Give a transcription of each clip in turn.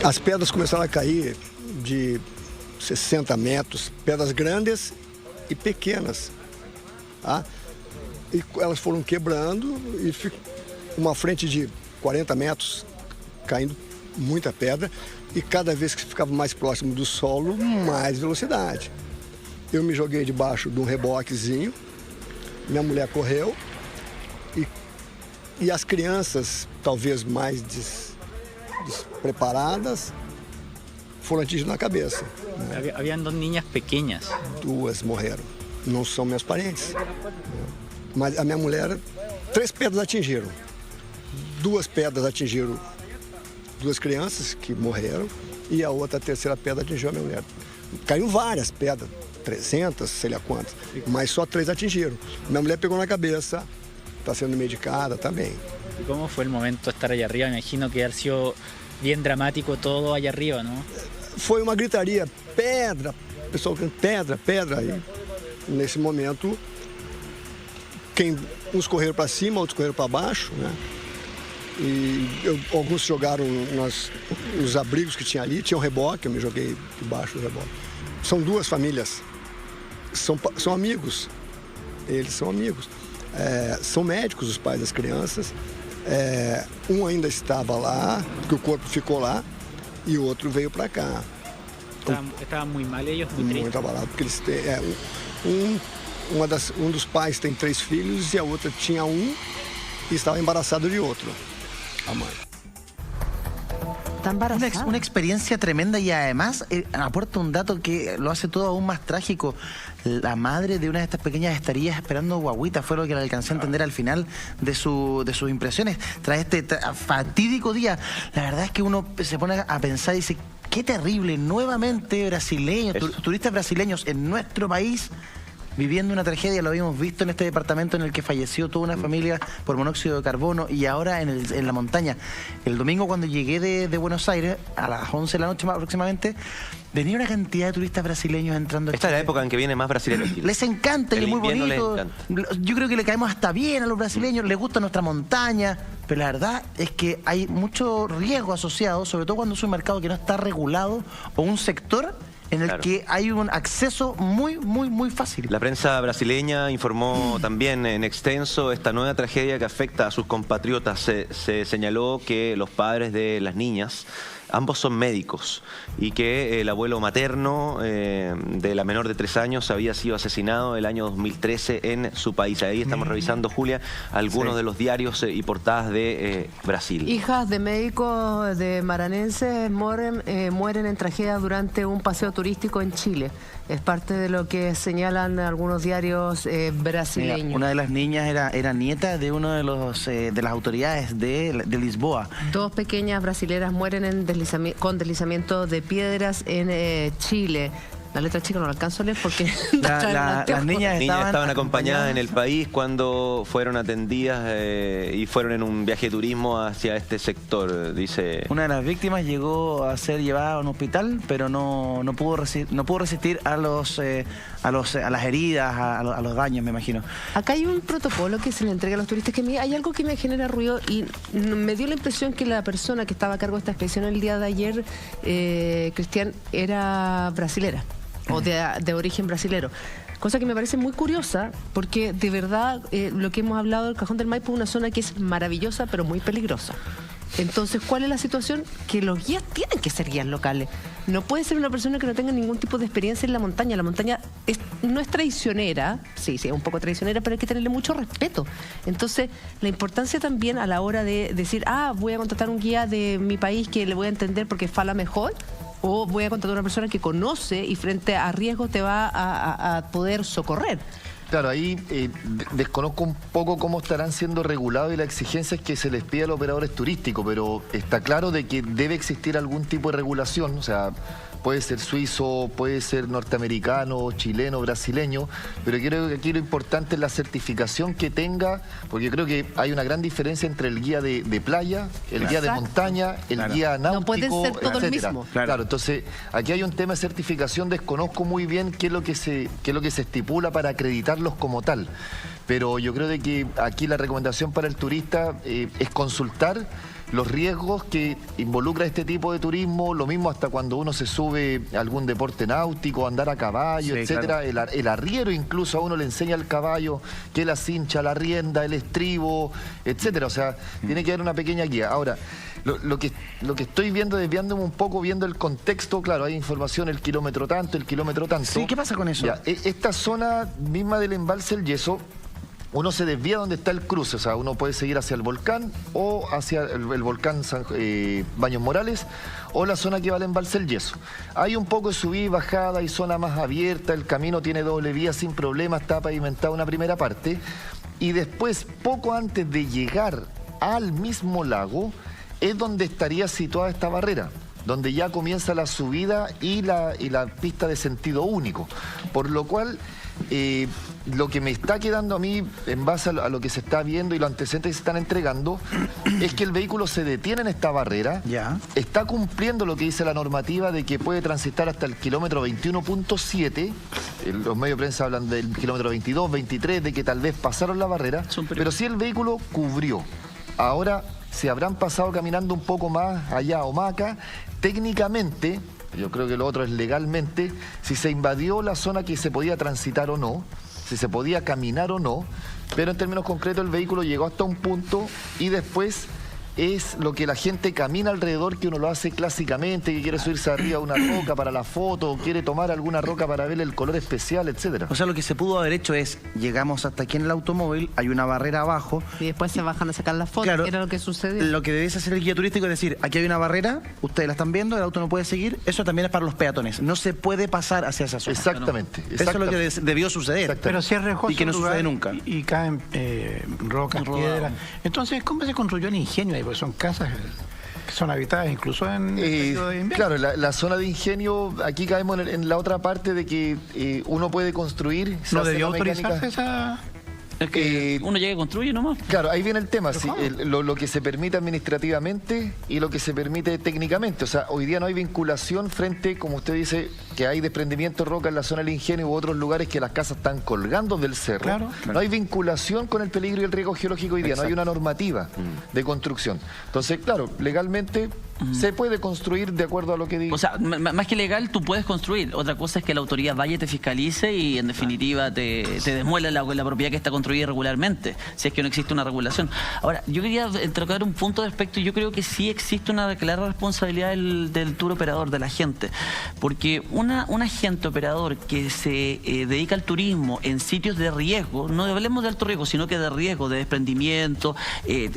As pedras começaram a cair de 60 metros, pedras grandes e pequenas. Tá? E elas foram quebrando e uma frente de 40 metros caindo muita pedra e cada vez que ficava mais próximo do solo, mais velocidade. Eu me joguei debaixo de um reboquezinho, minha mulher correu e as crianças, talvez mais despreparadas, foram atingidas na cabeça. Né? Habían dos niñas pequeñas. Duas morreram. Não são meus parentes. Mas a minha mulher, 3 pedras atingiram. 2 pedras atingiram 2 crianças que morreram e a terceira pedra atingiu a minha mulher. Caiu várias pedras, 300, sei lá quantas, mas só 3 atingiram. Minha mulher pegou na cabeça, está sendo medicada, está bem. ¿Y cómo fue el momento de estar allá arriba? Me imagino que ha sido bien dramático todo allá arriba, ¿no? Foi uma gritaria, pedra, o pessoal gritando pedra, pedra. E nesse momento, uns correram para cima, outros correram para baixo, né? E alguns jogaram nos abrigos que tinha ali, tinha um reboque, eu me joguei debaixo do reboque. São 2 famílias, são amigos, eles são amigos. São médicos os pais das crianças, um ainda estava lá, porque o corpo ficou lá, e o outro veio para cá. Estavam muito mal eles, muito tristes. Muito abalado, porque eles têm, um dos pais tem 3 filhos e a outra tinha um e estaba embarazado de otro, a mãe. Una experiencia tremenda y además aporta un dato que lo hace todo aún más trágico. La madre de una de estas pequeñas estaría esperando guagüita, fue lo que le alcancé a entender al final de sus impresiones. Tras este fatídico día, la verdad es que uno se pone a pensar y dice, qué terrible, nuevamente brasileños, turistas brasileños en nuestro país viviendo una tragedia. Lo habíamos visto en este departamento en el que falleció toda una familia por monóxido de carbono y ahora en la montaña. El domingo cuando llegué de Buenos Aires, a las 11 de la noche aproximadamente, venía una cantidad de turistas brasileños entrando. Esta es la época en que viene más brasileños. Les encanta y es muy bonito. Yo creo que le caemos hasta bien a los brasileños, les gusta nuestra montaña, pero la verdad es que hay mucho riesgo asociado, sobre todo cuando es un mercado que no está regulado o un sector en el que hay un acceso muy fácil. La prensa brasileña informó también en extenso esta nueva tragedia que afecta a sus compatriotas. Se señaló que los padres de las niñas, ambos son médicos, y que el abuelo materno de la menor de 3 años había sido asesinado el año 2013 en su país. Ahí estamos revisando, Julia, algunos de los diarios y portadas de Brasil. Hijas de médicos de maranenses mueren en tragedia durante un paseo turístico en Chile. Es parte de lo que señalan algunos diarios brasileños. Mira, una de las niñas era nieta de uno de las autoridades de Lisboa. 2 pequeñas brasileras mueren con deslizamiento de piedras en Chile. La letra chica no la alcanzo a leer porque... Las niñas estaban acompañadas en el país cuando fueron atendidas y fueron en un viaje de turismo hacia este sector, dice. Una de las víctimas llegó a ser llevada a un hospital, pero no pudo resistir a las heridas, a los daños, me imagino. Acá hay un protocolo que se le entrega a los turistas, que a mí hay algo que me genera ruido y me dio la impresión que la persona que estaba a cargo de esta expedición el día de ayer, Cristian, era brasilera o de origen brasilero. Cosa que me parece muy curiosa, porque de verdad lo que hemos hablado del Cajón del Maipo es una zona que es maravillosa, pero muy peligrosa. Entonces, ¿cuál es la situación? Que los guías tienen que ser guías locales. No puede ser una persona que no tenga ningún tipo de experiencia en la montaña. La montaña no es traicionera, sí, es un poco traicionera, pero hay que tenerle mucho respeto. Entonces, la importancia también a la hora de decir, voy a contratar un guía de mi país que le voy a entender porque fala mejor, o voy a contratar a una persona que conoce y frente a riesgos te va a poder socorrer. Claro, ahí desconozco un poco cómo estarán siendo regulados y las exigencias que se les pide a los operadores turísticos, pero está claro de que debe existir algún tipo de regulación, o sea, puede ser suizo, puede ser norteamericano, chileno, brasileño, pero creo que aquí lo importante es la certificación que tenga, porque creo que hay una gran diferencia entre el guía de playa, el guía de montaña, el guía náutico, no pueden ser todo el mismo. Claro, entonces aquí hay un tema de certificación, desconozco muy bien qué es lo que se estipula para acreditarlos como tal. Pero yo creo de que aquí la recomendación para el turista es consultar los riesgos que involucra este tipo de turismo, lo mismo hasta cuando uno se sube a algún deporte náutico, andar a caballo, Sí, etcétera. claro. El arriero incluso a uno le enseña al caballo que la cincha, la rienda, el estribo, etcétera. O sea, tiene que haber una pequeña guía. Ahora, lo que estoy viendo, desviándome un poco, viendo el contexto, claro, hay información, el kilómetro tanto, el kilómetro tanto. Sí, ¿qué pasa con eso? Ya, esta zona misma del embalse El Yeso, uno se desvía donde está el cruce, o sea, uno puede seguir hacia el volcán o hacia el volcán Baños Morales o la zona que va al embalse El Yeso. Hay un poco de subida y bajada, hay zona más abierta, el camino tiene doble vía sin problema, está pavimentada una primera parte y después, poco antes de llegar al mismo lago, es donde estaría situada esta barrera, donde ya comienza la subida y la pista de sentido único. Por lo cual, lo que me está quedando a mí, en base a lo que se está viendo y los antecedentes que se están entregando, es que el vehículo se detiene en esta barrera, Ya. está cumpliendo lo que dice la normativa de que puede transitar hasta el kilómetro 21.7, los medios de prensa hablan del kilómetro 22, 23, de que tal vez pasaron la barrera, pero sí el vehículo cubrió. Ahora, si habrán pasado caminando un poco más allá o más acá, técnicamente, yo creo que lo otro es legalmente, si se invadió la zona que se podía transitar o no, si se podía caminar o no, pero en términos concretos el vehículo llegó hasta un punto y después es lo que la gente camina alrededor, que uno lo hace clásicamente, que quiere subirse arriba a una roca para la foto, o quiere tomar alguna roca para ver el color especial, etcétera. O sea, lo que se pudo haber hecho es, llegamos hasta aquí en el automóvil, hay una barrera abajo. Y después se bajan a sacar las fotos, Claro, que era lo que sucedió. Lo que debes hacer el guía turístico es decir, aquí hay una barrera, ustedes la están viendo, el auto no puede seguir, eso también es para los peatones, no se puede pasar hacia esa zona. Exactamente. Eso es lo que debió suceder. Pero si es riesgoso Y que no el lugar sucede nunca. y caen rocas, piedras. Entonces, ¿cómo se construyó el ingenio ahí? Porque son casas que son habitadas incluso en el periodo de invierno. Claro, la zona de ingenio, aquí caemos en la otra parte de que uno puede construir. ¿No hace debió la mecánica. autorizarse esa...? Es que uno llega y construye nomás. Claro, ahí viene el tema, sí, lo que se permite administrativamente y lo que se permite técnicamente. O sea, hoy día no hay vinculación frente, como usted dice, que hay desprendimiento de roca en la zona del ingenio u otros lugares que las casas están colgando del cerro. Claro. No hay vinculación con el peligro y el riesgo geológico hoy día, no hay una normativa de construcción. Entonces, claro, legalmente se puede construir de acuerdo a lo que diga. O sea, más que legal, tú puedes construir. Otra cosa es que la autoridad vaya y te fiscalice y en definitiva te desmuela la propiedad que está construida irregularmente, si es que no existe una regulación. Ahora, yo quería tocar un punto de respecto. Yo creo que sí existe una clara responsabilidad del tour operador, de la gente, porque un agente operador que se dedica al turismo en sitios de riesgo, no hablemos de alto riesgo, sino que de riesgo, de desprendimiento,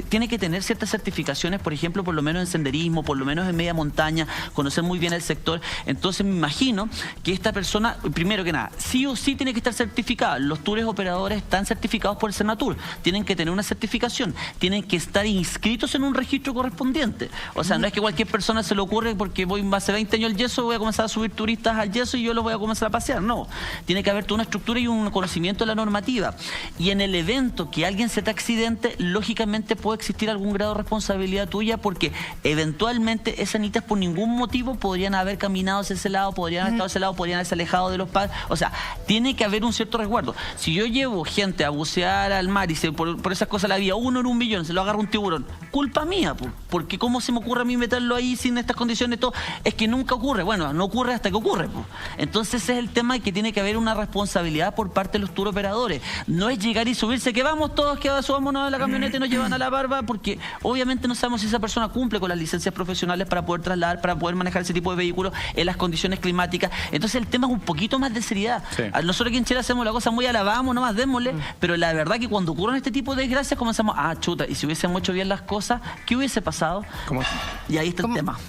tiene que tener ciertas certificaciones, por ejemplo, por lo menos en senderismo, por lo menos en media montaña, conocer muy bien el sector. Entonces me imagino que esta persona, primero que nada, sí o sí tiene que estar certificada. Los tours operadores están certificados por el Senatur, tienen que tener una certificación, tienen que estar inscritos en un registro correspondiente. O sea, no es que cualquier persona se le ocurre porque voy hace 20 años al Yeso, voy a comenzar a subir turistas al Yeso y yo los voy a comenzar a pasear. No, tiene que haber toda una estructura y un conocimiento de la normativa. Y en el evento que alguien se te accidente, lógicamente puede existir algún grado de responsabilidad tuya, porque eventualmente esas niñas por ningún motivo podrían haber caminado hacia ese lado, podrían haber estado hacia ese lado, podrían haberse alejado de los padres. O sea, tiene que haber un cierto resguardo. Si yo llevo gente a bucear al mar y por esas cosas la vía, uno en 1 millón, se lo agarra un tiburón, culpa mía, porque ¿cómo se me ocurre a mí meterlo ahí sin estas condiciones? Todo es que nunca ocurre. Bueno, no ocurre hasta que ocurre. Entonces ese es el tema, que tiene que haber una responsabilidad por parte de los tour operadores. No es llegar y subirse, que vamos todos, que subámonos a la camioneta y nos llevan a la barba, porque obviamente no sabemos si esa persona cumple con las licencias profesionales para poder trasladar, para poder manejar ese tipo de vehículos en las condiciones climáticas. Entonces el tema es un poquito más de seriedad. Sí. Nosotros aquí en Chile hacemos la cosa muy a la vamos, nomás démosle, pero la verdad que cuando ocurren este tipo de desgracias comenzamos, chuta, y si hubiésemos hecho bien las cosas, ¿qué hubiese pasado? ¿Cómo? Y ahí está el tema.